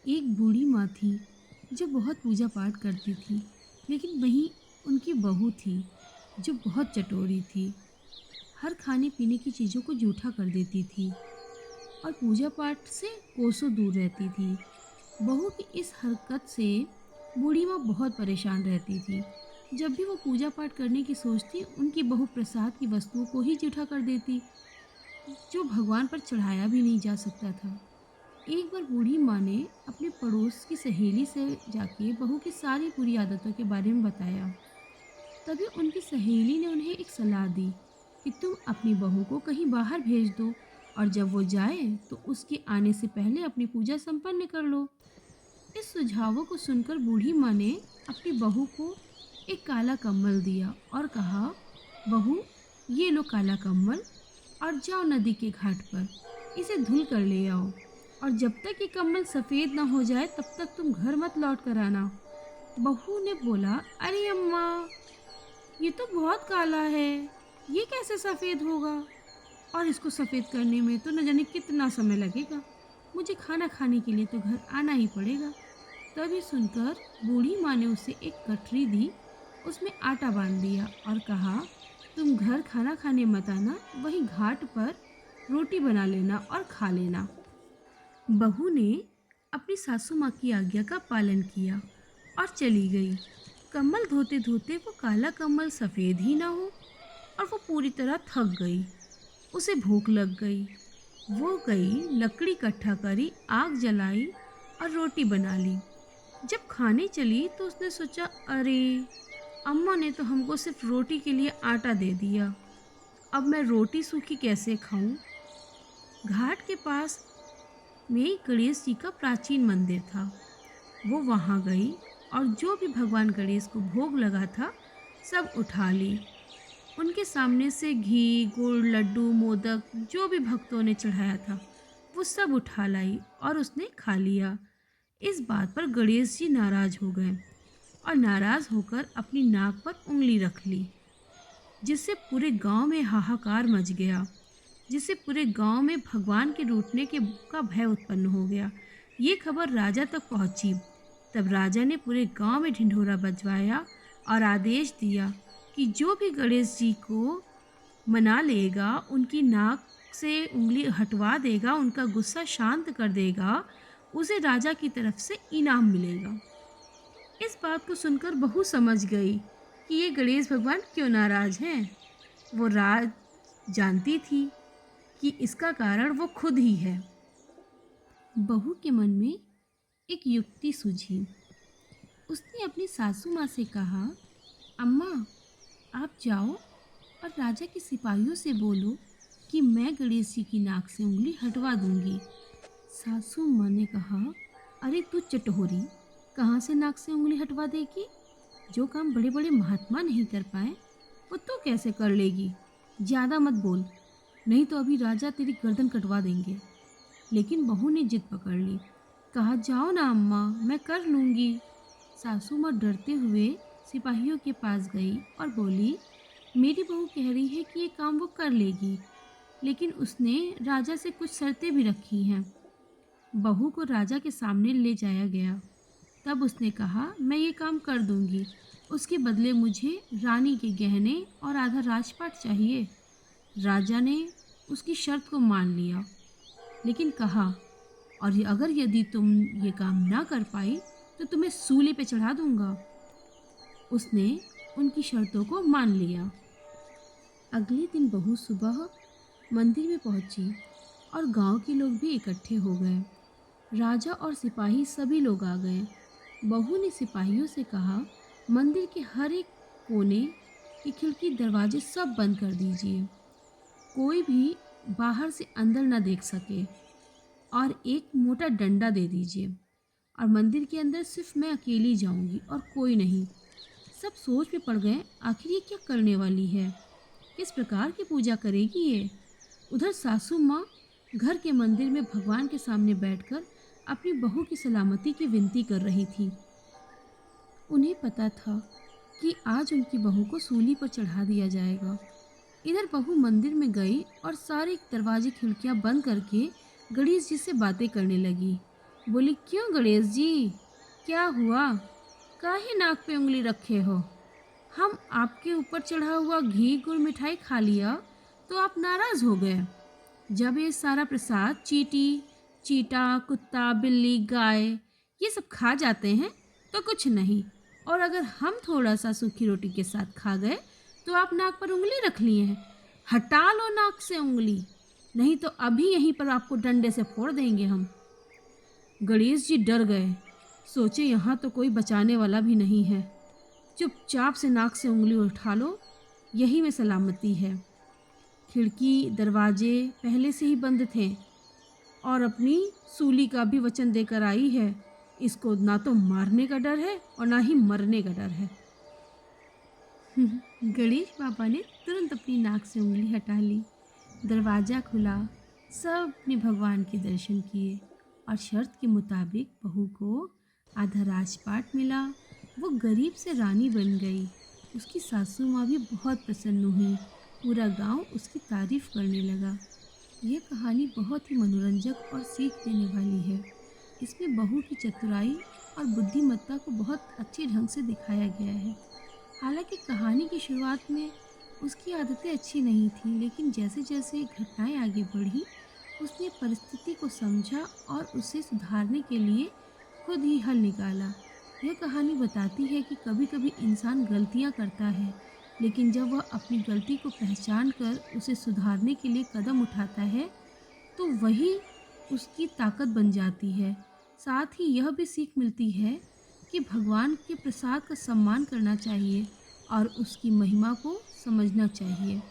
एक बूढ़ी माँ थी जो बहुत पूजा पाठ करती थी, लेकिन वहीं उनकी बहू थी जो बहुत चटोरी थी। हर खाने पीने की चीज़ों को जूठा कर देती थी और पूजा पाठ से कोसों दूर रहती थी। बहू की इस हरकत से बूढ़ी माँ बहुत परेशान रहती थी। जब भी वो पूजा पाठ करने की सोचती, उनकी बहू प्रसाद की वस्तुओं को ही जूठा कर देती, जो भगवान पर चढ़ाया भी नहीं जा सकता था। एक बार बूढ़ी माँ ने अपने पड़ोस की सहेली से जाके बहू की सारी बुरी आदतों के बारे में बताया। तभी उनकी सहेली ने उन्हें एक सलाह दी कि तुम अपनी बहू को कहीं बाहर भेज दो और जब वो जाए तो उसके आने से पहले अपनी पूजा संपन्न कर लो। इस सुझावों को सुनकर बूढ़ी माँ ने अपनी बहू को एक काला कम्बल दिया और कहा, बहू, ये लो काला कम्बल और जाओ नदी के घाट पर इसे धुल कर ले आओ, और जब तक ये कम्बल सफ़ेद ना हो जाए तब तक तुम घर मत लौट कर आना। बहू ने बोला, अरे अम्मा, ये तो बहुत काला है, ये कैसे सफ़ेद होगा? और इसको सफ़ेद करने में तो न जाने कितना समय लगेगा। मुझे खाना खाने के लिए तो घर आना ही पड़ेगा। तभी सुनकर बूढ़ी माँ ने उसे एक गठरी दी, उसमें आटा बांध दिया और कहा, तुम घर खाना खाने मत आना, वहीं घाट पर रोटी बना लेना और खा लेना। बहू ने अपनी सासू माँ की आज्ञा का पालन किया और चली गई। कम्बल धोते धोते वो काला कम्बल सफ़ेद ही ना हो और वो पूरी तरह थक गई। उसे भूख लग गई। वो गई, लकड़ी इकट्ठा करी, आग जलाई और रोटी बना ली। जब खाने चली तो उसने सोचा, अरे, अम्मा ने तो हमको सिर्फ रोटी के लिए आटा दे दिया, अब मैं रोटी सूखी कैसे खाऊं? घाट के पास में गणेश जी का प्राचीन मंदिर था। वो वहाँ गई और जो भी भगवान गणेश को भोग लगा था सब उठा ली। उनके सामने से घी, गुड़, लड्डू, मोदक जो भी भक्तों ने चढ़ाया था वो सब उठा लाई और उसने खा लिया। इस बात पर गणेश जी नाराज हो गए और नाराज होकर अपनी नाक पर उंगली रख ली, जिससे पूरे गांव में हाहाकार मच गया, जिससे पूरे गांव में भगवान के रूठने के का भय उत्पन्न हो गया। ये खबर राजा तक पहुंची। तब राजा ने पूरे गांव में ढिंढोरा बजवाया और आदेश दिया कि जो भी गणेश जी को मना लेगा, उनकी नाक से उंगली हटवा देगा, उनका गुस्सा शांत कर देगा, उसे राजा की तरफ से इनाम मिलेगा। इस बात को सुनकर बहू समझ गई कि ये गणेश भगवान क्यों नाराज हैं। वो राज जानती थी कि इसका कारण वो खुद ही है। बहू के मन में एक युक्ति सूझी। उसने अपनी सासू माँ से कहा, अम्मा, आप जाओ और राजा के सिपाहियों से बोलो कि मैं गणेश जी की नाक से उंगली हटवा दूंगी। सासू माँ ने कहा, अरे तू चटोरी, कहाँ से नाक से उंगली हटवा देगी? जो काम बड़े बड़े महात्मा नहीं कर पाए वो तो कैसे कर लेगी? ज़्यादा मत बोल, नहीं तो अभी राजा तेरी गर्दन कटवा देंगे। लेकिन बहू ने जिद पकड़ ली। कहा, जाओ ना अम्मा, मैं कर लूँगी। सासू माँ डरते हुए सिपाहियों के पास गई और बोली, मेरी बहू कह रही है कि ये काम वो कर लेगी, लेकिन उसने राजा से कुछ शर्तें भी रखी हैं। बहू को राजा के सामने ले जाया गया। तब उसने कहा, मैं ये काम कर दूंगी, उसके बदले मुझे रानी के गहने और आधा राजपाट चाहिए। राजा ने उसकी शर्त को मान लिया, लेकिन कहा, और अगर यदि तुम ये काम ना कर पाई तो तुम्हें सूली पे चढ़ा दूंगा। उसने उनकी शर्तों को मान लिया। अगले दिन बहू सुबह मंदिर में पहुंची और गांव के लोग भी इकट्ठे हो गए। राजा और सिपाही सभी लोग आ गए। बहू ने सिपाहियों से कहा, मंदिर के हर एक कोने की खिड़की, दरवाजे सब बंद कर दीजिए, कोई भी बाहर से अंदर न देख सके, और एक मोटा डंडा दे दीजिए, और मंदिर के अंदर सिर्फ मैं अकेली जाऊंगी और कोई नहीं। सब सोच में पड़ गए, आखिर ये क्या करने वाली है, किस प्रकार की पूजा करेगी ये। उधर सासू माँ घर के मंदिर में भगवान के सामने बैठकर अपनी बहू की सलामती की विनती कर रही थी। उन्हें पता था कि आज उनकी बहू को सूली पर चढ़ा दिया जाएगा। इधर बहू मंदिर में गई और सारे दरवाजे खिड़कियां बंद करके गणेश जी से बातें करने लगी। बोली, क्यों गणेश जी, क्या हुआ? काहे नाक पे उंगली रखे हो? हम आपके ऊपर चढ़ा हुआ घी गुड़ मिठाई खा लिया तो आप नाराज हो गए। जब ये सारा प्रसाद चींटी, चीता, कुत्ता, बिल्ली, गाय ये सब खा जाते हैं तो कुछ नहीं, और अगर हम थोड़ा सा सूखी रोटी के साथ खा गए तो आप नाक पर उंगली रख लिए हैं। हटा लो नाक से उंगली, नहीं तो अभी यहीं पर आपको डंडे से फोड़ देंगे हम। गणेश जी डर गए, सोचे यहाँ तो कोई बचाने वाला भी नहीं है। चुपचाप से नाक से उंगली उठा लो, यही में सलामती है। खिड़की दरवाजे पहले से ही बंद थे और अपनी सूली का भी वचन देकर आई है। इसको ना तो मारने का डर है और ना ही मरने का डर है। गणेश बाबा ने तुरंत अपनी नाक से उंगली हटा ली। दरवाज़ा खुला, सब ने भगवान के दर्शन किए और शर्त के मुताबिक बहू को आधा राजपाट मिला। वो गरीब से रानी बन गई। उसकी सासू माँ भी बहुत प्रसन्न हुई। पूरा गांव उसकी तारीफ करने लगा। यह कहानी बहुत ही मनोरंजक और सीख देने वाली है। इसमें बहू की चतुराई और बुद्धिमत्ता को बहुत अच्छे ढंग से दिखाया गया है। हालांकि कहानी की शुरुआत में उसकी आदतें अच्छी नहीं थीं, लेकिन जैसे जैसे घटनाएं आगे बढ़ी उसने परिस्थिति को समझा और उसे सुधारने के लिए खुद ही हल निकाला। यह कहानी बताती है कि कभी कभी इंसान गलतियां करता है, लेकिन जब वह अपनी गलती को पहचान कर उसे सुधारने के लिए कदम उठाता है तो वही उसकी ताकत बन जाती है। साथ ही यह भी सीख मिलती है कि भगवान के प्रसाद का सम्मान करना चाहिए और उसकी महिमा को समझना चाहिए।